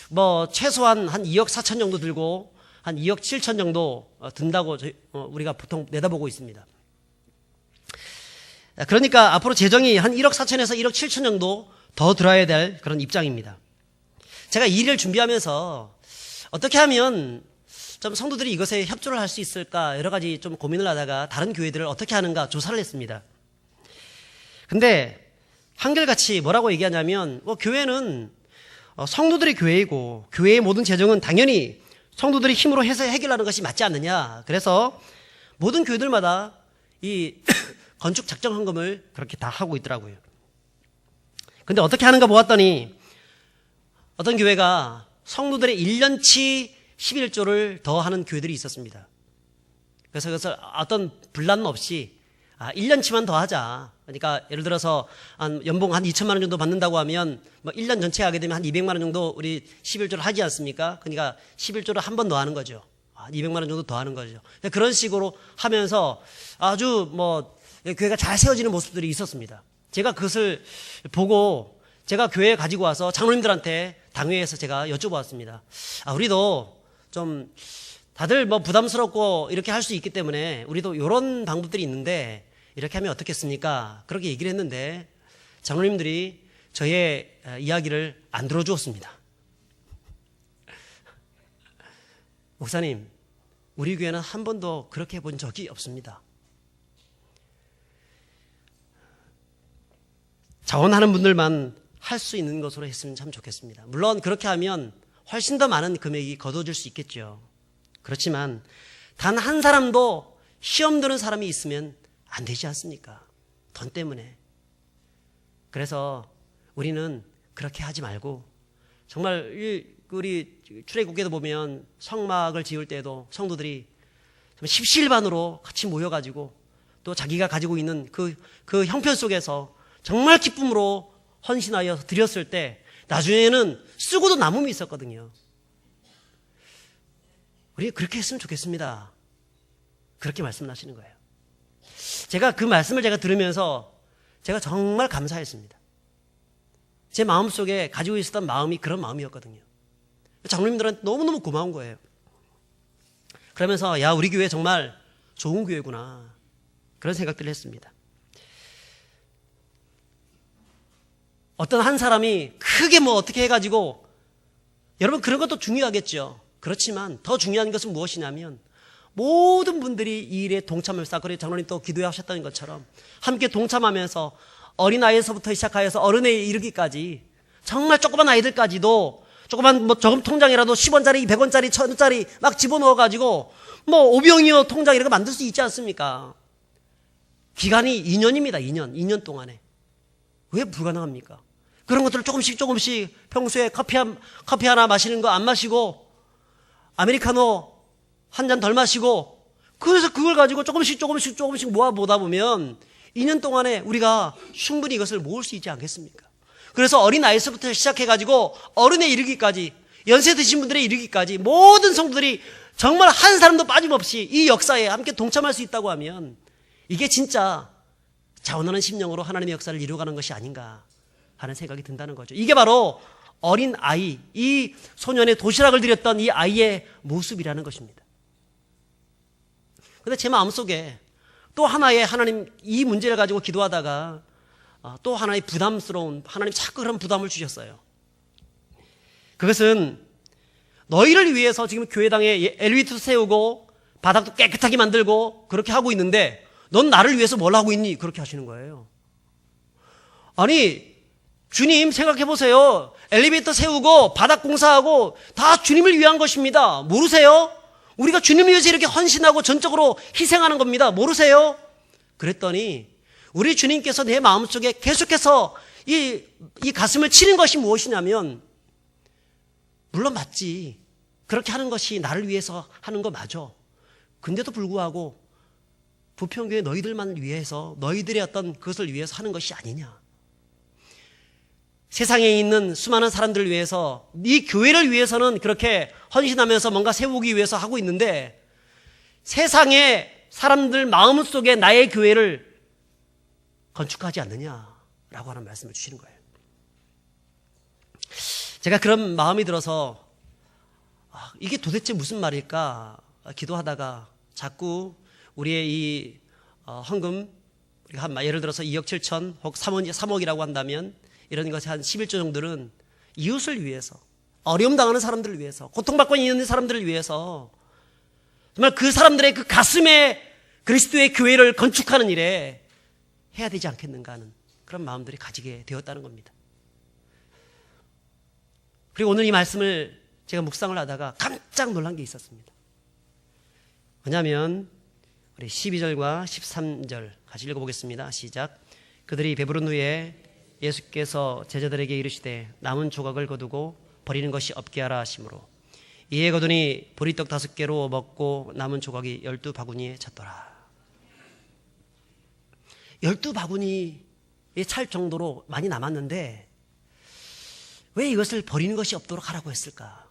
뭐 최소한 한 2억 4천 정도 들고 한 2억 7천 정도 든다고 우리가 보통 내다보고 있습니다. 그러니까 앞으로 재정이 한 1억 4천에서 1억 7천 정도 더 들어야 될 그런 입장입니다. 제가 이 일을 준비하면서 어떻게 하면 좀 성도들이 이것에 협조를 할 수 있을까 여러 가지 좀 고민을 하다가 다른 교회들을 어떻게 하는가 조사를 했습니다. 근데 한결같이 뭐라고 얘기하냐면 교회는 성도들의 교회이고 교회의 모든 재정은 당연히 성도들이 힘으로 해서 해결하는 것이 맞지 않느냐. 그래서 모든 교회들마다 이 건축 작정 헌금을 그렇게 다 하고 있더라고요. 근데 어떻게 하는가 보았더니 어떤 교회가 성도들의 1년치 11조를 더 하는 교회들이 있었습니다. 그래서 그것을 어떤 분란 없이 1년치만 더 하자. 그러니까 예를 들어서 연봉 한 2천만 원 정도 받는다고 하면 뭐 1년 전체 하게 되면 한 200만 원 정도 우리 11조를 하지 않습니까? 그러니까 11조를 한 번 더 하는 거죠. 200만 원 정도 더 하는 거죠. 그런 식으로 하면서 아주 뭐 교회가 잘 세워지는 모습들이 있었습니다. 제가 그것을 보고 제가 교회에 가지고 와서 장로님들한테 당회에서 제가 여쭤보았습니다. 우리도 좀 다들 뭐 부담스럽고 이렇게 할 수 있기 때문에 우리도 이런 방법들이 있는데 이렇게 하면 어떻겠습니까? 그렇게 얘기를 했는데 장로님들이 저의 이야기를 안 들어주었습니다. 목사님, 우리 교회는 한 번도 그렇게 해본 적이 없습니다. 자원하는 분들만 할 수 있는 것으로 했으면 참 좋겠습니다. 물론 그렇게 하면 훨씬 더 많은 금액이 거둬질 수 있겠죠. 그렇지만 단 한 사람도 시험 드는 사람이 있으면 안 되지 않습니까? 돈 때문에. 그래서 우리는 그렇게 하지 말고 정말 우리 출애굽기에도 보면 성막을 지을 때도 성도들이 십시일반으로 같이 모여가지고 또 자기가 가지고 있는 그 형편 속에서 정말 기쁨으로 헌신하여 드렸을 때 나중에는 쓰고도 남음이 있었거든요. 우리 그렇게 했으면 좋겠습니다. 그렇게 말씀을 하시는 거예요. 제가 그 말씀을 제가 들으면서 제가 정말 감사했습니다. 제 마음속에 가지고 있었던 마음이 그런 마음이었거든요. 장로님들한테 너무너무 고마운 거예요. 그러면서 야, 우리 교회 정말 좋은 교회구나 그런 생각들을 했습니다. 어떤 한 사람이 크게 뭐 어떻게 해가지고 여러분 그런 것도 중요하겠죠. 그렇지만 더 중요한 것은 무엇이냐면 모든 분들이 이 일에 동참해서 그래 장로님 또 기도하셨다는 것처럼 함께 동참하면서 어린아이에서부터 시작하여서 어른에 이르기까지 정말 조그만 아이들까지도 조그만 뭐 저금 통장이라도 10원짜리 100원짜리 1000원짜리 막 집어넣어가지고 뭐 오병이어 통장 이런 거 만들 수 있지 않습니까? 기간이 2년입니다. 2년 동안에. 왜 불가능합니까? 그런 것들을 조금씩 평소에 커피 하나 마시는 거 안 마시고 아메리카노 한 잔 덜 마시고 그래서 그걸 가지고 조금씩 모아보다 보면 2년 동안에 우리가 충분히 이것을 모을 수 있지 않겠습니까? 그래서 어린아이서부터 시작해가지고 어른에 이르기까지 연세 드신 분들에 이르기까지 모든 성도들이 정말 한 사람도 빠짐없이 이 역사에 함께 동참할 수 있다고 하면 이게 진짜 자원하는 심령으로 하나님의 역사를 이루어가는 것이 아닌가 하는 생각이 든다는 거죠. 이게 바로 어린 아이, 이 소년의 도시락을 드렸던 이 아이의 모습이라는 것입니다. 그런데 제 마음속에 또 하나의 하나님 이 문제를 가지고 기도하다가 또 하나의 부담스러운 하나님 자꾸 그런 부담을 주셨어요. 그것은 너희를 위해서 지금 교회당에 엘리베이터 세우고 바닥도 깨끗하게 만들고 그렇게 하고 있는데 넌 나를 위해서 뭘 하고 있니? 그렇게 하시는 거예요. 아니 주님 생각해 보세요. 엘리베이터 세우고 바닥 공사하고 다 주님을 위한 것입니다. 모르세요? 우리가 주님을 위해서 이렇게 헌신하고 전적으로 희생하는 겁니다. 모르세요? 그랬더니 우리 주님께서 내 마음속에 계속해서 이 가슴을 치는 것이 무엇이냐면 물론 맞지. 그렇게 하는 것이 나를 위해서 하는 거 맞아. 근데도 불구하고 부평교회 너희들만 위해서, 너희들의 어떤 그것을 위해서 하는 것이 아니냐. 세상에 있는 수많은 사람들을 위해서, 네 교회를 위해서는 그렇게 헌신하면서 뭔가 세우기 위해서 하고 있는데, 세상의 사람들 마음속에 나의 교회를 건축하지 않느냐라고 하는 말씀을 주시는 거예요. 제가 그런 마음이 들어서 이게 도대체 무슨 말일까 기도하다가 자꾸 우리의 이 헌금, 예를 들어서 2억 7천 혹 3억이라고 한다면 이런 것이 한 11조 정도는 이웃을 위해서, 어려움 당하는 사람들을 위해서, 고통받고 있는 사람들을 위해서, 정말 그 사람들의 그 가슴에 그리스도의 교회를 건축하는 일에 해야 되지 않겠는가 하는 그런 마음들이 가지게 되었다는 겁니다. 그리고 오늘 이 말씀을 제가 묵상을 하다가 깜짝 놀란 게 있었습니다. 왜냐하면 우리 12절과 13절 같이 읽어보겠습니다. 시작. 그들이 배부른 후에 예수께서 제자들에게 이르시되 남은 조각을 거두고 버리는 것이 없게 하라 하시므로 이에 거두니 보리떡 5개로 먹고 남은 조각이 12바구니에 찼더라. 12바구니에 찰 정도로 많이 남았는데 왜 이것을 버리는 것이 없도록 하라고 했을까?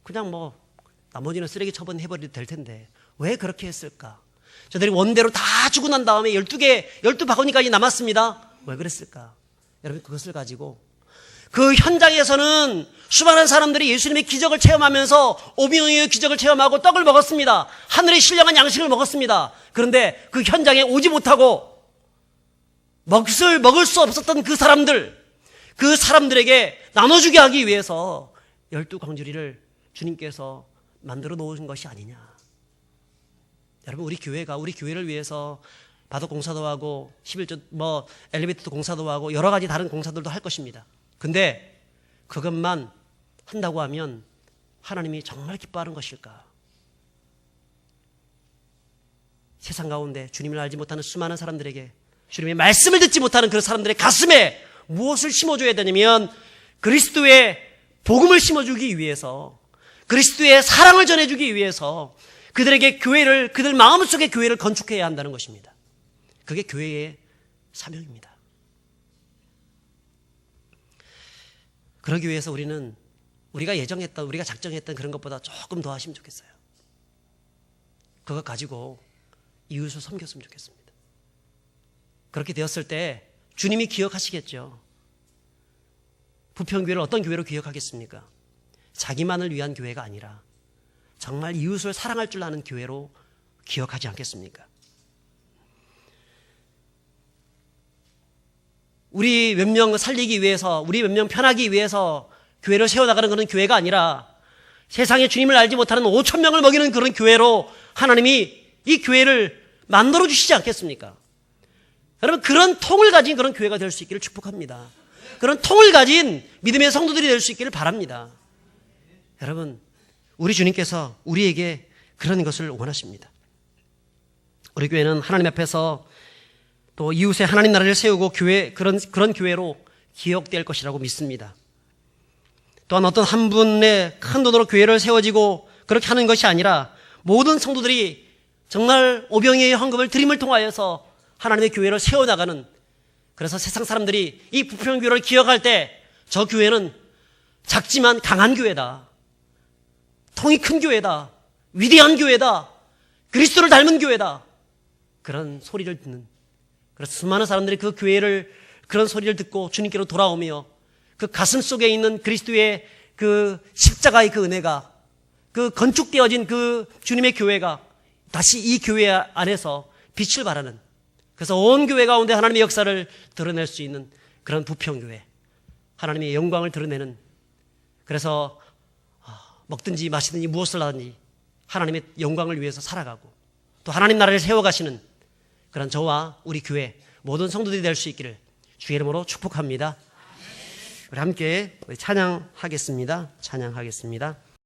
그냥 나머지는 쓰레기 처분해버려도 될 텐데 왜 그렇게 했을까? 저들이 원대로 다 주고 난 다음에 12바구니까지 남았습니다. 왜 그랬을까? 여러분, 그것을 가지고 그 현장에서는 수많은 사람들이 예수님의 기적을 체험하면서 오병이어의 기적을 체험하고 떡을 먹었습니다. 하늘의 신령한 양식을 먹었습니다. 그런데 그 현장에 오지 못하고 먹을 수 없었던 그 사람들에게 나눠주게 하기 위해서 12광주리를 주님께서 만들어 놓으신 것이 아니냐. 여러분, 우리 교회를 위해서 바둑 공사도 하고 11조 엘리베이터 공사도 하고 여러 가지 다른 공사들도 할 것입니다. 근데 그것만 한다고 하면 하나님이 정말 기뻐하는 것일까? 세상 가운데 주님을 알지 못하는 수많은 사람들에게, 주님의 말씀을 듣지 못하는 그 사람들의 가슴에 무엇을 심어줘야 되냐면 그리스도의 복음을 심어주기 위해서, 그리스도의 사랑을 전해주기 위해서 그들에게 그들 마음속에 교회를 건축해야 한다는 것입니다. 그게 교회의 사명입니다. 그러기 위해서 우리가 작정했던 그런 것보다 조금 더 하시면 좋겠어요. 그거 가지고 이웃을 섬겼으면 좋겠습니다. 그렇게 되었을 때 주님이 기억하시겠죠. 부평교회를 어떤 교회로 기억하겠습니까? 자기만을 위한 교회가 아니라 정말 이웃을 사랑할 줄 아는 교회로 기억하지 않겠습니까? 우리 몇 명 살리기 위해서, 우리 몇 명 편하기 위해서 교회를 세워나가는 그런 교회가 아니라 세상에 주님을 알지 못하는 5천 명을 먹이는 그런 교회로 하나님이 이 교회를 만들어 주시지 않겠습니까? 여러분, 그런 통을 가진 그런 교회가 될 수 있기를 축복합니다. 그런 통을 가진 믿음의 성도들이 될 수 있기를 바랍니다. 여러분, 우리 주님께서 우리에게 그런 것을 원하십니다. 우리 교회는 하나님 앞에서 또 이웃의 하나님 나라를 세우고 그런 교회로 기억될 것이라고 믿습니다. 또한 어떤 한 분의 큰 돈으로 교회를 세워지고 그렇게 하는 것이 아니라 모든 성도들이 정말 오병이어의 헌금을 드림을 통하여서 하나님의 교회를 세워나가는, 그래서 세상 사람들이 이 부평교회를 기억할 때 저 교회는 작지만 강한 교회다, 통이 큰 교회다, 위대한 교회다, 그리스도를 닮은 교회다, 그런 소리를 듣는, 그래서 수많은 사람들이 그런 소리를 듣고 주님께로 돌아오며 그 가슴 속에 있는 그리스도의 그 십자가의 그 은혜가, 그 건축되어진 그 주님의 교회가 다시 이 교회 안에서 빛을 발하는, 그래서 온 교회 가운데 하나님의 역사를 드러낼 수 있는 그런 부평교회, 하나님의 영광을 드러내는, 그래서 먹든지 마시든지 무엇을 하든지 하나님의 영광을 위해서 살아가고 또 하나님 나라를 세워가시는 그런 저와 우리 교회 모든 성도들이 될 수 있기를 주의 이름으로 축복합니다. 우리 함께 찬양하겠습니다.